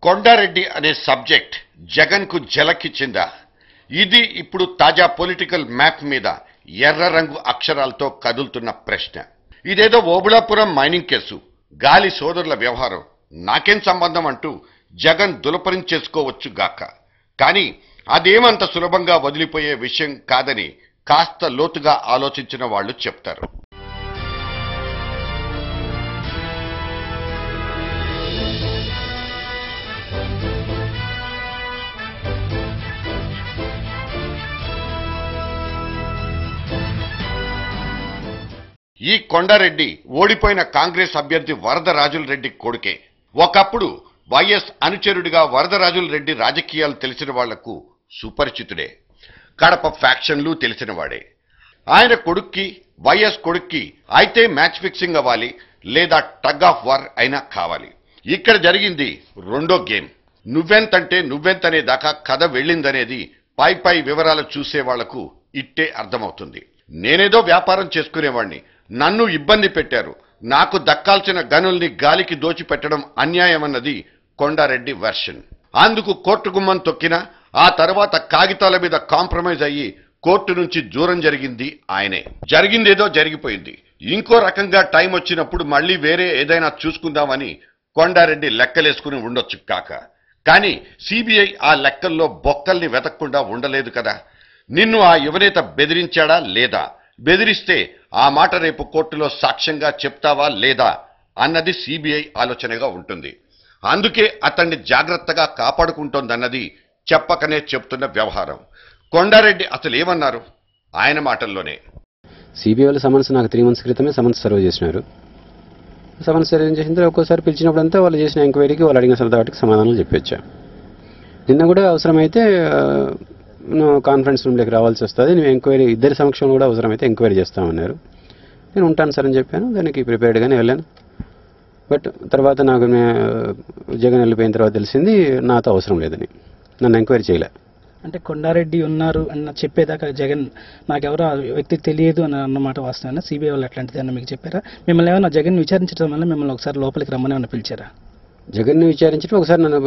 కొండారెడ్డి అనే సబ్జెక్ట్ జగన్ కు జలకిచ్చిందా? ఇది ఇప్పుడు తాజా పొలిటికల్ మ్యాప్ మీద ఎర్ర రంగు అక్షరాలతో కదులుతున్న ప్రశ్న. ఇదేదో ఓబుళాపురం మైనింగ్ కేసు, గాలి సోదరుల వ్యవహారం, నాకేం సంబంధం అంటూ జగన్ దులపరించేసుకోవచ్చు గాక. కానీ అదేమంత సులభంగా వదిలిపోయే విషయం కాదని కాస్త లోతుగా ఆలోచించిన వాళ్ళు చెప్తారు. ఈ కొండారెడ్డి ఓడిపోయిన కాంగ్రెస్ అభ్యర్థి వరదరాజుల రెడ్డి కొడుకే. ఒకప్పుడు వైఎస్ అనుచరుడిగా వరదరాజుల రెడ్డి రాజకీయాలు తెలిసిన వాళ్లకు సుపరిచితుడే. కడప ఫ్యాక్షన్లు తెలిసినవాడే. ఆయన కొడుక్కి వైఎస్ కొడుక్కి అయితే మ్యాచ్ ఫిక్సింగ్ అవ్వాలి, లేదా టగ్ ఆఫ్ వార్ అయినా కావాలి. ఇక్కడ జరిగింది రెండో గేమ్. నువ్వెంతంటే నువ్వెంతనే దాకా కథ వెళ్ళిందనేది పై పై వివరాలు చూసే వాళ్లకు ఇట్టే అర్థమవుతుంది. నేనేదో వ్యాపారం చేసుకునేవాణ్ణి, నన్ను ఇబ్బంది పెట్టారు, నాకు దక్కాల్సిన గనుల్ని గాలికి దోచిపెట్టడం అన్యాయమన్నది కొండారెడ్డి వెర్షన్. అందుకు కోర్టు గుమ్మం తొక్కినా ఆ తర్వాత కాగితాల మీద కాంప్రమైజ్ అయ్యి కోర్టు నుంచి దూరం జరిగింది ఆయనే. జరిగిందేదో జరిగిపోయింది. ఇంకో రకంగా టైం వచ్చినప్పుడు మళ్లీ వేరే ఏదైనా చూసుకుందామని కొండారెడ్డి లెక్కలేసుకుని ఉండొచ్చు కాక. కానీ సిబిఐ ఆ లెక్కల్లో బొక్కల్ని వెతకకుండా ఉండలేదు కదా. నిన్ను ఆ యువనేత బెదిరించాడా లేదా, బెదిరిస్తే ఆ మాట రేపు కోర్టులో సాక్ష్యంగా చెప్తావా లేదా అన్నది సిబిఐ ఆలోచనగా ఉంటుంది. అందుకే అతన్ని జాగ్రత్తగా కాపాడుకుంటోందన్నది చెప్పకనే చెప్తున్న వ్యవహారం. కొండారెడ్డి అసలు ఏమన్నారు? ఆయన మాటల్లోనే. సిబిఐ వాళ్ళు సమన్స్ నాకు 3 months క్రితమే సమన్స్ సర్వ్ చేసినారు. సమన్స్ సర్వ్ చేసిన తర్వాత ఒక్కోసారి పిలిచినప్పుడంతా వాళ్ళు చేసిన ఎంక్వైరీకి వాళ్ళు అడిగిన వాటికి సమాధానాలు చెప్పొచ్చా. నిన్న కూడా అవసరమైతే కాన్ఫరెన్స్ రూమ్లోకి రావాల్సి వస్తుంది, నువ్వు ఎంక్వైరీ ఇద్దరి సమక్షంలో కూడా అవసరమైతే ఎంక్వైరీ చేస్తామన్నారు. నేను ఉంటాను సార్ అని చెప్పాను. దానికి ప్రిపేర్డ్గానే వెళ్ళాను. బట్ తర్వాత నాకు జగన్ వెళ్ళిపోయిన తర్వాత తెలిసింది నాతో అవసరం లేదని, నన్ను ఎంక్వైరీ చేయలే. అంటే కొండారెడ్డి ఉన్నారు అన్న చెప్పేదాకా జగన్ నాకెవరో ఆ వ్యక్తి తెలియదు అని అన్నమాట వాస్తవన్నా? సిబిఐ వాళ్ళు అట్లాంటిది అన్న మీకు చెప్పారా? మిమ్మల్ని ఏమైనా జగన్ విచారించడం వల్ల మిమ్మల్ని ఒకసారి లోపలికి రమ్మని ఏమైనా పిలిచారా? జగన్ని విచారించడం ఒకసారి నన్ను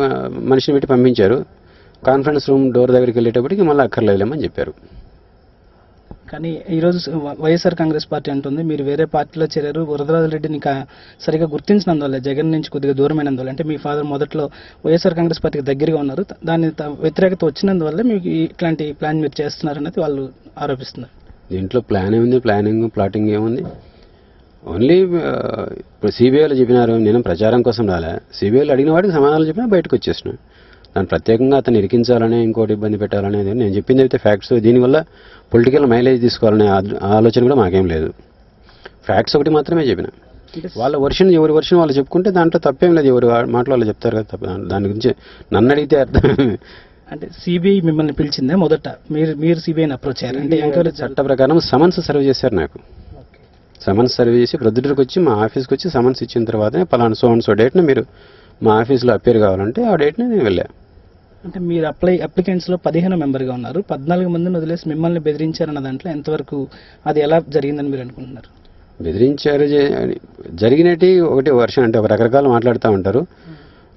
మనిషిని పెట్టి పంపించారు. కాన్ఫరెన్స్ రూమ్ డోర్ దగ్గరికి వెళ్ళేటప్పటికి మళ్ళీ అక్కర్లేమని చెప్పారు. కానీ ఈరోజు వైఎస్ఆర్ కాంగ్రెస్ పార్టీ అంటుంది మీరు వేరే పార్టీలో చేరారు, వరదరాజు రెడ్డిని సరిగా గుర్తించినందువల్ల, జగన్ నుంచి కొద్దిగా దూరమైనందువల్ల, అంటే మీ ఫాదర్ మొదట్లో వైఎస్ఆర్ కాంగ్రెస్ పార్టీకి దగ్గరగా ఉన్నారు, దాని వ్యతిరేకత వచ్చినందువల్ల మీకు ఇట్లాంటి ప్లాన్ మీరు చేస్తున్నారన్నది వాళ్ళు ఆరోపిస్తున్నారు. దీంట్లో ప్లాన్ ఏముంది, ప్లాటింగ్ ఏముంది? ఓన్లీ ఇప్పుడు సిబిఐలో చెప్పినారు, నేను ప్రచారం కోసం రాలే. సిబిఐలో అడిగిన వాడికి సమాధానాలు చెప్పినా బయటకు వచ్చేసిన. దాన్ని ప్రత్యేకంగా అతను ఇరికించాలనే ఇంకోటి ఇబ్బంది పెట్టాలనేది నేను చెప్పింది అయితే ఫ్యాక్ట్స్. దీనివల్ల పొలిటికల్ మైలేజ్ తీసుకోవాలనే ఆలోచన కూడా మాకేం లేదు. ఫ్యాక్ట్స్ ఒకటి మాత్రమే చెప్పిన. వాళ్ళ వర్షన్, ఎవరి వర్షన్ వాళ్ళు చెప్పుకుంటే దాంట్లో తప్పేం లేదు. ఎవరు మాటలు వాళ్ళు చెప్తారు కదా, తప్ప దాని గురించి నన్ను అడిగితే అర్థం. అంటే సిబిఐ మిమ్మల్ని పిలిచిందే మొదట, మీరు సిబిఐని అప్రోచ్ అయ్యారు అంటే ఎంక్వైరీ చట్ట ప్రకారం సమన్స్ సర్వ్ చేశారు నాకు. సమన్స్ సర్వ్ చేసి ప్రొద్దుటూరుకి వచ్చి మా ఆఫీస్కి వచ్చి సమన్స్ ఇచ్చిన తర్వాతనే పలానా సో డేట్ని మీరు మా ఆఫీస్లో అపేర్ కావాలంటే ఆ డేట్ని నేను వెళ్ళా. అంటే మీరు అప్లికెంట్స్లో 15 మెంబర్గా ఉన్నారు, 14 మందిని వదిలేసి మిమ్మల్ని బెదిరించారన్న దాంట్లో ఎంతవరకు అది ఎలా జరిగిందని మీరు అనుకుంటున్నారు? బెదిరించారు జరిగినట్టు ఒకటి వర్షన్, అంటే ఒక రకరకాలు మాట్లాడుతూ ఉంటారు.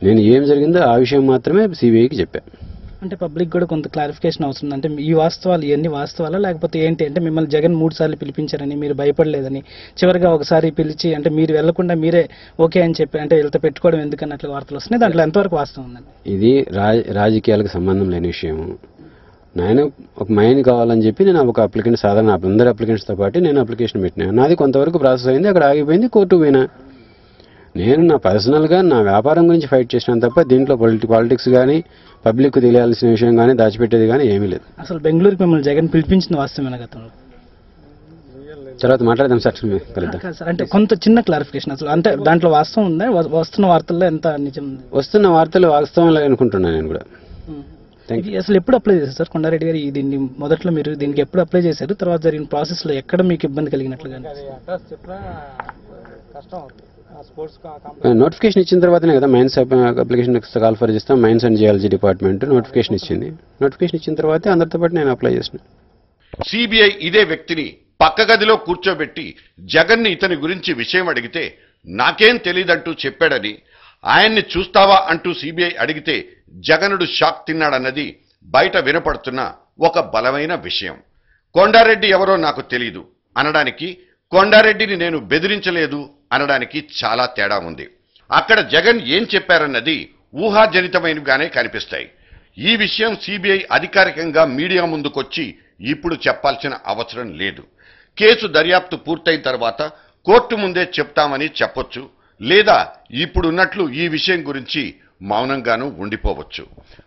నేను ఏం జరిగిందో ఆ విషయం మాత్రమే సిబిఐకి చెప్పాను. అంటే పబ్లిక్ కూడా కొంత క్లారిఫికేషన్ అవసరం. అంటే ఈ వాస్తవాలు ఇవన్నీ వాస్తవాలా లేకపోతే ఏంటి? అంటే మిమ్మల్ని జగన్ 3 సార్లు పిలిపించారని, మీరు భయపడలేదని, చివరిగా ఒకసారి పిలిచి అంటే మీరు వెళ్లకుండా మీరే ఓకే అని చెప్పి అంటే వీళ్ళతో పెట్టుకోవడం ఎందుకన్నట్లు వార్తలు వస్తున్నాయి. దాంట్లో ఎంతవరకు వాస్తవం ఉందండి? ఇది రాజకీయాలకు సంబంధం లేని విషయం. నేను ఒక మైన్ కావాలని చెప్పి నేను ఒక అప్లికెంట్, సాధారణ అందరి అప్లికెంట్స్తో పాటు నేను అప్లికేషన్ పెట్టినా. నాది కొంతవరకు ప్రాసెస్ అయింది, అక్కడ ఆగిపోయింది, కోర్టుకు పోయినా. నేను నా పర్సనల్గా నా వ్యాపారం గురించి ఫైట్ చేసినాను తప్ప దీంట్లో పాలిటిక్స్ కానీ పబ్లిక్ తెలియాల్సిన విషయం కానీ దాచిపెట్టేది కానీ ఏమీ లేదు. అసలు బెంగళూరుకి మిమ్మల్ని జగన్ పిలిపించిన వాస్తవమైన గతంలో తర్వాత మాట్లాడదాం సార్, కలుద్దాం. అంటే కొంత చిన్న క్లారిఫికేషన్, అసలు అంటే దాంట్లో వాస్తవం ఉందా? వస్తున్న వార్తల్లో ఎంత నిజం? వస్తున్న వార్తలు వాస్తవం అనుకుంటున్నాను నేను కూడా. అసలు ఎప్పుడు అప్లై చేశారు సార్ కొండారెడ్డి గారు దీన్ని? మొదట్లో మీరు దీనికి ఎప్పుడు అప్లై చేశారు? తర్వాత జరిగిన ప్రాసెస్లో ఎక్కడ మీకు ఇబ్బంది కలిగినట్లుగా? నోటిఫికేషన్ ఇచ్చిన తర్వాతనే కదా మైన్స్ అప్లికేషన్ కాల్ ఫర్ చేస్తాం. Mines and geology department notification ఇచ్చింది. నోటిఫికేషన్ ఇచ్చిన తర్వాత అందరితో పాటు నేను అప్లై చేసిన. సిబిఐ ఇదే వ్యక్తిని పక్క గదిలో కూర్చోబెట్టి జగన్ని ఇతని గురించి విషయం అడిగితే నాకేం తెలియదంటూ చెప్పాడని, ఆయన్ని చూస్తావా అంటూ సిబిఐ అడిగితే జగనుడు షాక్ తిన్నాడన్నది బయట వినపడుతున్న ఒక బలమైన విషయం. కొండారెడ్డి ఎవరో నాకు తెలీదు అనడానికి, కొండారెడ్డిని నేను బెదిరించలేదు అనడానికి చాలా తేడా ఉంది. అక్కడ జగన్ ఏం చెప్పారన్నది ఊహాజనితమైనగానే కనిపిస్తాయి. ఈ విషయం సిబిఐ అధికారికంగా మీడియా ముందుకొచ్చి ఇప్పుడు చెప్పాల్సిన అవసరం లేదు. కేసు దర్యాప్తు పూర్తయిన తర్వాత కోర్టు ముందే చెప్తామని చెప్పొచ్చు, లేదా ఇప్పుడున్నట్లు ఈ విషయం గురించి మౌనంగానూ ఉండిపోవచ్చు.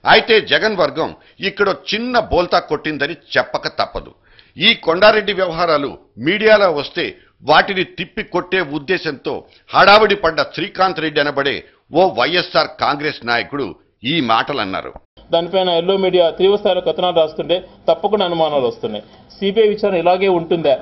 అయితే జగన్ వర్గం ఇక్కడ చిన్న బోల్తా కొట్టిందని చెప్పక తప్పదు. ఈ కొండారెడ్డి వ్యవహారాలు మీడియాలో వస్తే వాటిని తిప్పి కొట్టే ఉద్దేశంతో హడావిడి పడ్డ శ్రీకాంత్ రెడ్డి అనబడే ఓ వైఎస్ఆర్ కాంగ్రెస్ నాయకుడు ఈ మాటలన్నారు. దానిపైన ఎల్లో మీడియా తీవ్రస్థాయిలో కథనాలు రాస్తుంటే తప్పకుండా అనుమానాలు వస్తున్నాయి. సిబిఐ విచారణ ఇలాగే ఉంటుందా?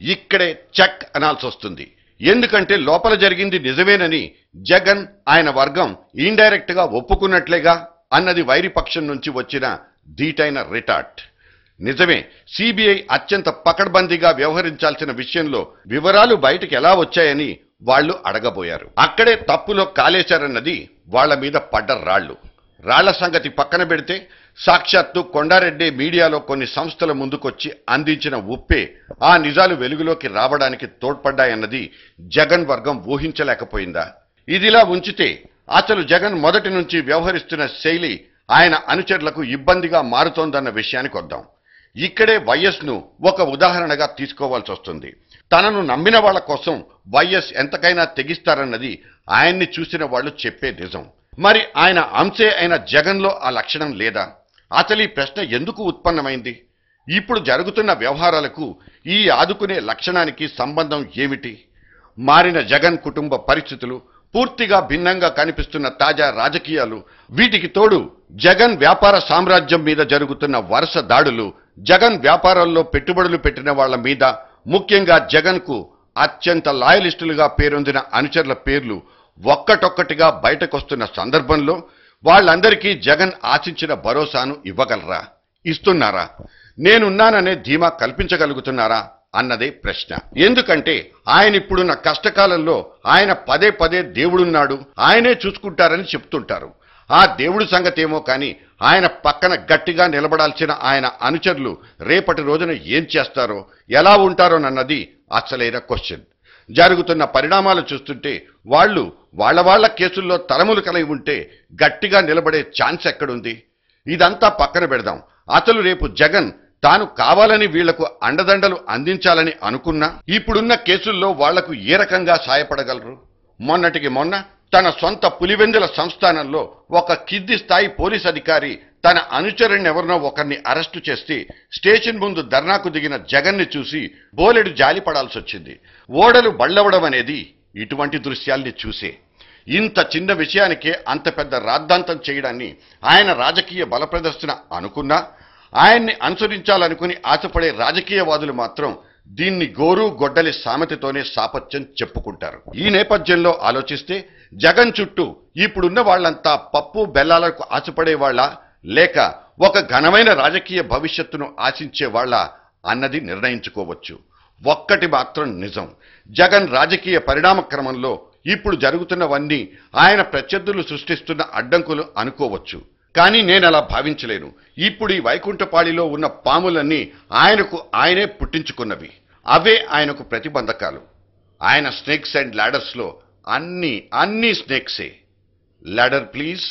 ఇక్కడే చెక్ అనాల్సి వస్తుంది. ఎందుకంటే లోపల జరిగింది నిజమేనని జగన్ ఆయన వర్గం ఇండైరెక్ట్ గా ఒప్పుకున్నట్లేగా అన్నది వైరిపక్షం నుంచి వచ్చిన ధీటైన రిటార్ట్. నిజమే, సిబిఐ అత్యంత పకడ్బందీగా వ్యవహరించాల్సిన విషయంలో వివరాలు బయటకు ఎలా వచ్చాయని వాళ్లు అడగబోయారు. అక్కడే తప్పులో కాలేశారన్నది వాళ్ల మీద పడ్డ రాళ్లు. రాళ్ల సంగతి పక్కన పెడితే సాక్షాత్తు కొండారెడ్డి మీడియాలో కొన్ని సంస్థల ముందుకొచ్చి అందించిన ఉప్పే ఆ నిజాలు వెలుగులోకి రావడానికి తోడ్పడ్డాయన్నది జగన్ వర్గం ఊహించలేకపోయిందా? ఇదిలా ఉంచితే అసలు జగన్ మొదటి నుంచి వ్యవహరిస్తున్న శైలి ఆయన అనుచరులకు ఇబ్బందిగా మారుతోందన్న విషయానికి వద్దాం. ఇక్కడే వైఎస్ ను ఒక ఉదాహరణగా తీసుకోవాల్సి వస్తుంది. తనను నమ్మిన వాళ్ల కోసం వైఎస్ ఎంతకైనా తెగిస్తారన్నది ఆయన్ని చూసిన వాళ్లు చెప్పే నిజం. మరి ఆయన అంశే అయిన జగన్లో ఆ లక్షణం లేదా? అసలు ఈ ప్రశ్న ఎందుకు ఉత్పన్నమైంది? ఇప్పుడు జరుగుతున్న వ్యవహారాలకు ఈ ఆదుకునే లక్షణానికి సంబంధం ఏమిటి? మారిన జగన్ కుటుంబ పరిస్థితులు, పూర్తిగా భిన్నంగా కనిపిస్తున్న తాజా రాజకీయాలు, వీటికి తోడు జగన్ వ్యాపార సామ్రాజ్యం మీద జరుగుతున్న వరుస దాడులు, జగన్ వ్యాపారాల్లో పెట్టుబడులు పెట్టిన వాళ్ల మీద, ముఖ్యంగా జగన్ కు అత్యంత లాయలిస్టులుగా పేరొందిన అనుచరుల పేర్లు ఒక్కటొక్కటిగా బయటకొస్తున్న సందర్భంలో వాళ్ళందరికీ జగన్ ఆశించిన భరోసాను ఇవ్వగలరా? ఇస్తున్నారా? నేనున్నాననే ధీమా కల్పించగలుగుతున్నారా అన్నదే ప్రశ్న. ఎందుకంటే ఆయన ఇప్పుడున్న కష్టకాలంలో ఆయన పదే పదే దేవుడున్నాడు, ఆయనే చూసుకుంటారని చెప్తుంటారు. ఆ దేవుడి సంగతేమో కానీ ఆయన పక్కన గట్టిగా నిలబడాల్సిన ఆయన అనుచరులు రేపటి రోజున ఏం చేస్తారో, ఎలా ఉంటారోనన్నది అసలైన క్వశ్చన్. జరుగుతున్న పరిణామాలు చూస్తుంటే వాళ్ళు వాళ్ళ కేసుల్లో తలములు కలిగి ఉంటే గట్టిగా నిలబడే ఛాన్స్ ఎక్కడుంది? ఇదంతా పక్కన పెడదాం. అసలు రేపు జగన్ తాను కావాలని వీళ్లకు అండదండలు అందించాలని అనుకున్నా ఇప్పుడున్న కేసుల్లో వాళ్లకు ఏ రకంగా సాయపడగలరు? మొన్నటికి మొన్న తన సొంత పులివెందుల సంస్థానంలో ఒక కిద్ది స్థాయి పోలీస్ అధికారి తన అనుచరుని ఎవరినో ఒకరిని అరెస్టు చేసి స్టేషన్ ముందు ధర్నాకు దిగిన జగన్ని చూసి బోలెడు జాలిపడాల్సి వచ్చింది. ఓడలు బళ్ళవడం అనేది ఇటువంటి దృశ్యాల్ని చూసే. ఇంత చిన్న విషయానికే అంత పెద్ద రాద్ధాంతం చేయడాన్ని ఆయన రాజకీయ బలప్రదర్శన అనుకున్నా, ఆయన్ని అనుసరించాలనుకుని ఆశపడే రాజకీయవాదులు మాత్రం దీన్ని గోరు గొడ్డలి సామెతతోనే సాపత్యం చెప్పుకుంటారు. ఈ నేపథ్యంలో ఆలోచిస్తే జగన్ చుట్టూ ఇప్పుడున్న వాళ్లంతా పప్పు బెల్లాలకు ఆశపడేవాళ్ల, లేక ఒక ఘనమైన రాజకీయ భవిష్యత్తును ఆశించేవాళ్ల అన్నది నిర్ణయించుకోవచ్చు. ఒక్కటి మాత్రం నిజం, జగన్ రాజకీయ పరిణామ క్రమంలో ఇప్పుడు జరుగుతున్నవన్నీ ఆయన ప్రత్యర్థులు సృష్టిస్తున్న అడ్డంకులు అనుకోవచ్చు. కానీ నేనలా భావించలేను. ఇప్పుడు ఈ వైకుంఠపాళిలో ఉన్న పాములన్నీ ఆయనకు ఆయనే పుట్టించుకున్నవి. అవే ఆయనకు ప్రతిబంధకాలు. ఆయన స్నేక్స్ అండ్ ల్యాడర్స్లో అన్నీ స్నేక్సే. Ladder please.